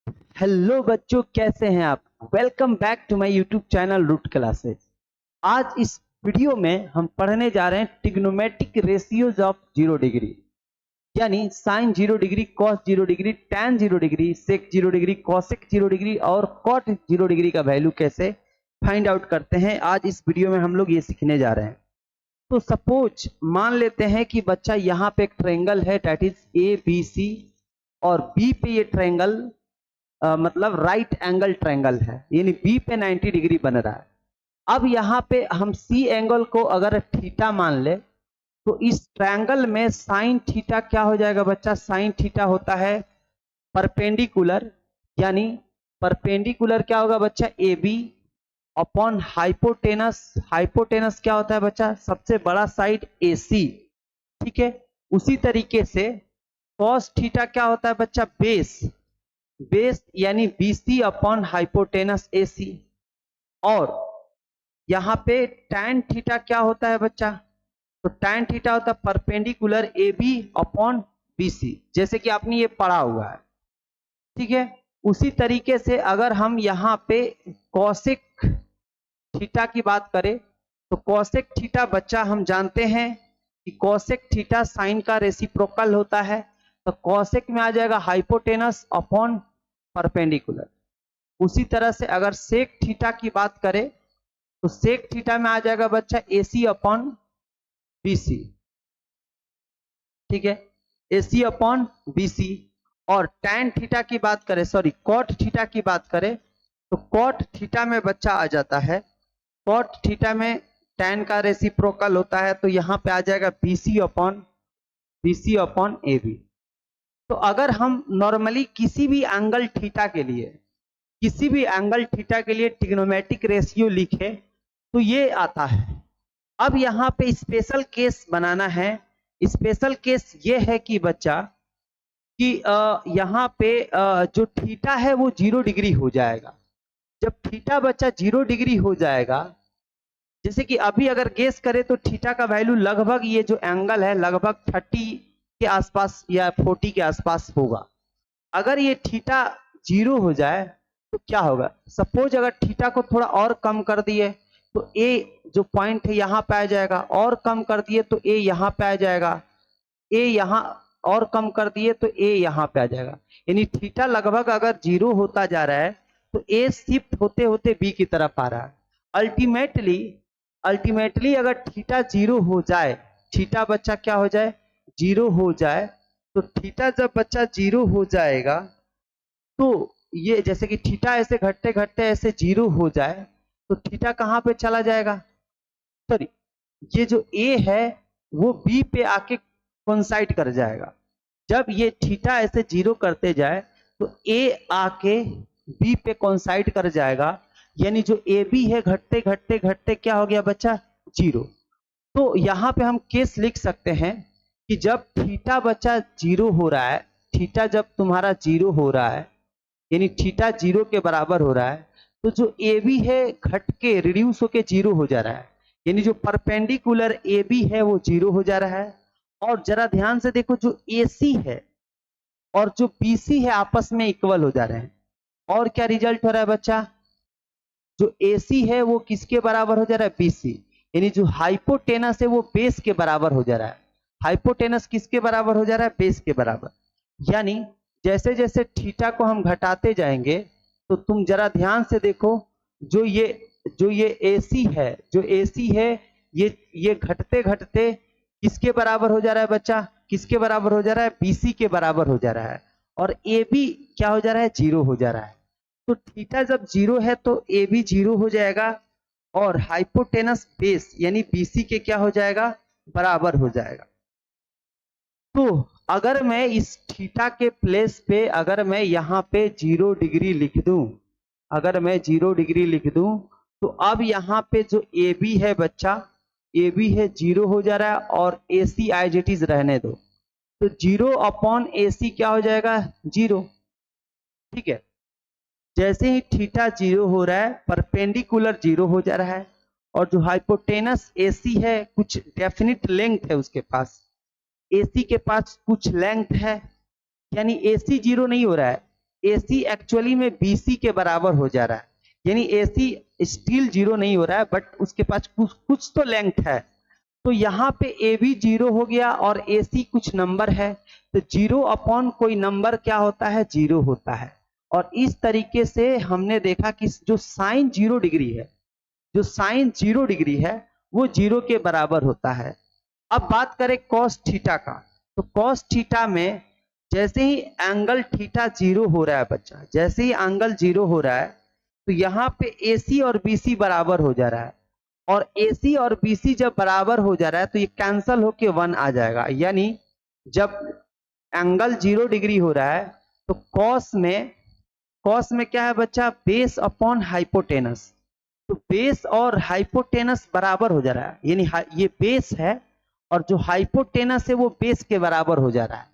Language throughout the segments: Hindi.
हेलो बच्चों, कैसे हैं आप? Welcome back to my YouTube channel root classes. आज इस वीडियो में हम पढ़ने जा रहे हैं trigonometric ratios of zero degree, यानी sine zero degree, cos zero degree, tan zero degree, sec zero degree, cosec zero degree और कॉट जीरो डिग्री का वैल्यू कैसे फाइंड आउट करते हैं। आज इस वीडियो में हम लोग ये सीखने जा रहे हैं। तो सपोज मान लेते हैं कि बच्चा यहाँ पे एक ट्रायंगल है, that is A B C, और बी पे ये ट्रायंगल मतलब राइट एंगल ट्रायंगल है, यानी बी पे 90 डिग्री बन रहा है। अब यहाँ पे हम सी एंगल को अगर थीटा मान ले तो इस ट्रायंगल में साइन थीटा क्या हो जाएगा बच्चा? साइन थीटा होता है परपेंडिकुलर, यानी परपेंडिकुलर क्या होगा बच्चा? A B upon hypotenuse. Hypotenuse क्या होता है बच्चा? सबसे बड़ा साइड ए सी। ठीक है, उसी तरीके से कॉस थीटा क्या होता है बच्चा? बेस। बेस यानी BC अपॉन हाइपोटेनस AC। और यहाँ पे टैन थीटा क्या होता है बच्चा? तो टैन थीटा होता है परपेंडिकुलर AB अपॉन BC, जैसे कि आपने ये पढ़ा हुआ है। ठीक है, उसी तरीके से अगर हम यहाँ पे कॉसेक थीटा की बात करें तो कॉसेक थीटा बच्चा हम जानते हैं कि कॉसेक थीटा साइन का रेसिप्रोकल होता है। तो कॉसेक में आ जाएगा हाइपोटेनस अपॉन परपेंडिकुलर। उसी तरह से अगर सेक थीटा की बात करें तो सेक थीटा में आ जाएगा बच्चा AC अपॉन BC। ठीक है, AC अपॉन BC। और टैन थीटा की बात करें, सॉरी कॉट थीटा की बात करें तो कॉट थीटा में बच्चा आ जाता है, कॉट थीटा में टैन का रेसिप्रोकल होता है, तो यहां पे आ जाएगा BC अपॉन AB। तो अगर हम नॉर्मली किसी भी एंगल थीटा के लिए, किसी भी एंगल थीटा के लिए ट्रिग्नोमेट्रिक रेशियो लिखे तो ये आता है। अब यहाँ पे स्पेशल केस बनाना है। स्पेशल केस ये है कि बच्चा कि यहाँ पे जो थीटा है वो 0 डिग्री हो जाएगा। जब थीटा बच्चा 0 डिग्री हो जाएगा, जैसे कि अभी अगर गेस करें तो थीटा का वैल्यू लगभग, ये जो एंगल है लगभग 30 के आसपास या 40 के आसपास होगा। अगर ये थीटा 0 हो जाए तो क्या होगा? सपोज अगर थीटा को थोड़ा और कम कर दिए तो ए जो पॉइंट है यहाँ पे आ जाएगा, और कम कर दिए तो ए यहाँ पे आ जाएगा, ए यहाँ और कम कर दिए तो ए यहाँ पे आ जाएगा। यानी थीटा लगभग अगर 0 होता जा रहा है तो ए शिफ्ट होते होते बी की तरफ आ रहा है। अल्टीमेटली अल्टीमेटली अगर थीटा 0 हो जाए, थीटा बच्चा क्या हो जाए? 0 हो जाए। तो थीटा जब बच्चा 0 हो जाएगा तो ये जैसे कि थीटा ऐसे घटते घटते ऐसे 0 हो जाए तो थीटा कहाँ पे चला जाएगा? सॉरी, ये जो ए है वो बी पे आके कोइंसाइड कर जाएगा। जब ये थीटा ऐसे 0 करते जाए तो ए आके बी पे कोइंसाइड कर जाएगा, यानी जो ए बी है घटते घटते घटते क्या हो गया बच्चा? 0। तो यहाँ पे हम केस लिख सकते हैं कि जब थीटा बच्चा 0 हो रहा है, थीटा जब तुम्हारा 0 हो रहा है, यानी थीटा 0 के बराबर हो रहा है, तो जो ए बी है घट के रिड्यूस होके 0 हो जा रहा है, यानी जो परपेंडिकुलर ए बी है वो 0 हो जा रहा है। और जरा ध्यान से देखो, जो ए सी है और जो बी सी है आपस में इक्वल हो जा रहे हैं। और क्या रिजल्ट हो रहा है बच्चा? जो ए सी है वो किसके बराबर हो जा रहा है? B C. यानी जो हाइपोटेनस है वो बेस के बराबर हो जा रहा है। हाइपोटेनस किसके बराबर हो जा रहा है? बेस के बराबर। यानी जैसे जैसे थीटा को हम घटाते जाएंगे तो तुम जरा ध्यान से देखो, जो ये AC है, जो AC है ये घटते घटते किसके बराबर हो जा रहा है बच्चा? किसके बराबर हो जा रहा है? BC के बराबर हो जा रहा है। और AB क्या हो जा रहा है? 0 हो जा रहा है। तो थीटा जब 0 है तो AB 0 हो जाएगा और हाइपोटेनस बेस यानी BC के क्या हो जाएगा? बराबर हो जाएगा। तो अगर मैं इस थीटा के प्लेस पे अगर मैं यहाँ पे 0 डिग्री लिख दूं, अगर मैं 0 डिग्री लिख दूं तो अब यहाँ पे जो ए बी है बच्चा, ए बी है 0 हो जा रहा है और ए सी एज इट इज रहने दो। तो 0 अपॉन ए सी क्या हो जाएगा? 0। ठीक है, जैसे ही थीटा 0 हो रहा है परपेंडिकुलर 0 हो जा रहा है, और जो हाइपोटेनस ए सी है कुछ डेफिनिट लेंथ है उसके पास, AC के पास कुछ लेंथ है, यानी AC 0 नहीं हो रहा है, AC एक्चुअली में BC के बराबर हो जा रहा है, यानी AC स्टिल 0 नहीं हो रहा है, बट उसके पास कुछ तो लेंथ है। तो यहाँ पे AB 0 हो गया और AC कुछ नंबर है, तो 0 अपॉन कोई नंबर क्या होता है, 0 होता है। और इस तरीके से हमने देखा कि जो साइन 0 डिग्री है, जो साइन 0 डिग्री है वो 0 के बराबर होता है। अब बात करें कॉस थीटा का, तो कॉस थीटा में जैसे ही एंगल थीटा 0 हो रहा है बच्चा, जैसे ही एंगल 0 हो रहा है तो यहाँ पे AC और BC बराबर हो जा रहा है, और AC और BC जब बराबर हो जा रहा है तो ये कैंसल होके 1 आ जाएगा। यानी जब एंगल 0 डिग्री हो रहा है तो कॉस में क्या है बच्चा, बेस अपॉन हाइपोटेनस। तो बेस और हाइपोटेनस बराबर हो जा रहा है, यानी ये बेस है और जो हाइपोटेनस है वो बेस के बराबर हो जा रहा है।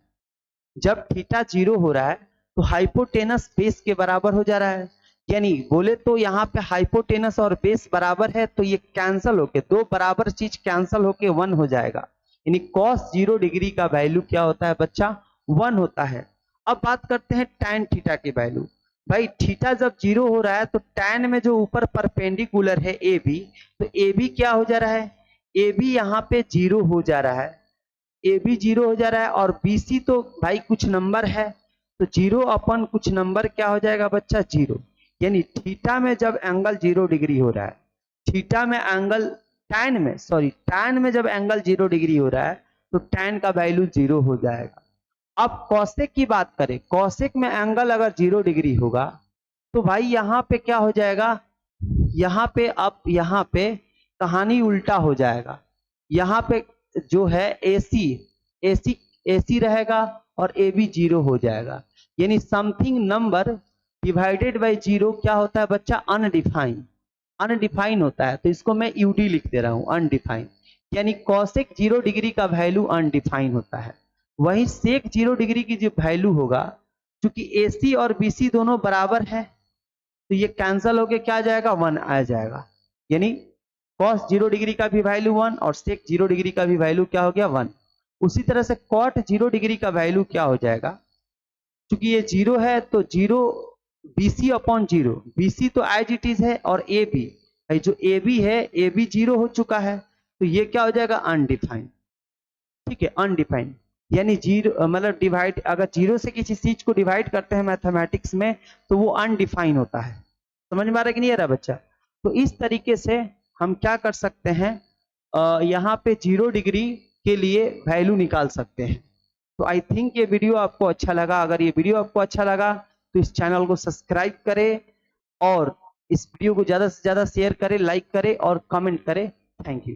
जब थीटा 0 हो रहा है तो हाइपोटेनस बेस के बराबर हो जा रहा है, यानी बोले तो यहाँ पे हाइपोटेनस और बेस बराबर है, तो ये कैंसल होके दो बराबर चीज कैंसल होके 1 हो जाएगा, यानी कॉस 0 डिग्री का वैल्यू क्या होता है बच्चा, 1 होता है। अब बात करते हैं tan थीटा की वैल्यू। भाई थीटा जब 0 हो रहा है तो tan में जो ऊपर परपेंडिकुलर है AB, तो AB क्या हो जा रहा है, AB यहाँ पे 0 हो जा रहा है, AB 0 हो जा रहा है, और BC तो भाई कुछ नंबर है, तो 0 अपन कुछ नंबर क्या हो जाएगा बच्चा, 0। यानी थीटा में जब एंगल 0 डिग्री हो रहा है, थीटा में एंगल tan में जब एंगल 0 डिग्री हो रहा है तो tan का वैल्यू 0 हो जाएगा। अब कॉसेक की बात करें, कॉसेक में एंगल अगर 0 डिग्री होगा तो भाई यहाँ पे क्या हो जाएगा, यहाँ पे कहानी उल्टा हो जाएगा। यहाँ पे जो है AC रहेगा और AB 0 हो जाएगा, यानी समथिंग नंबर डिवाइडेड बाय 0 क्या होता है बच्चा, अनडिफाइन होता है। तो इसको मैं UD लिख दे रहा हूं, अनडिफाइन, यानी कॉसेक 0 डिग्री का वैल्यू अनडिफाइन होता है। वही सेक 0 डिग्री की जो वैल्यू होगा, क्योंकि AC और BC दोनों बराबर है तो ये कैंसल होके क्या आ जाएगा, 1 आ जाएगा, यानी कॉस 0 डिग्री का भी वैल्यू 1 और सेक 0 डिग्री का भी वैल्यू क्या हो गया, 1। उसी तरह से कॉट 0 डिग्री का वैल्यू क्या हो जाएगा, क्योंकि ये 0 है तो 0 BC अपॉन 0, BC तो एज इट इज है, और AB जो AB है, AB 0 हो चुका है तो ये क्या हो जाएगा, अनडिफाइंड। ठीक है, अनडिफाइंड, यानी 0 मतलब डिवाइड, अगर 0 से किसी चीज को डिवाइड करते हैं मैथमेटिक्स में तो वो अनडिफाइन होता है। समझ में आ रहा है कि नहीं आ रहा बच्चा? तो इस तरीके से हम क्या कर सकते हैं, यहाँ पे 0 डिग्री के लिए वैल्यू निकाल सकते हैं। तो आई थिंक ये वीडियो आपको अच्छा लगा। अगर ये वीडियो आपको अच्छा लगा तो इस चैनल को सब्सक्राइब करें और इस वीडियो को ज्यादा से ज्यादा शेयर करें, लाइक करें और कमेंट करें। Thank you.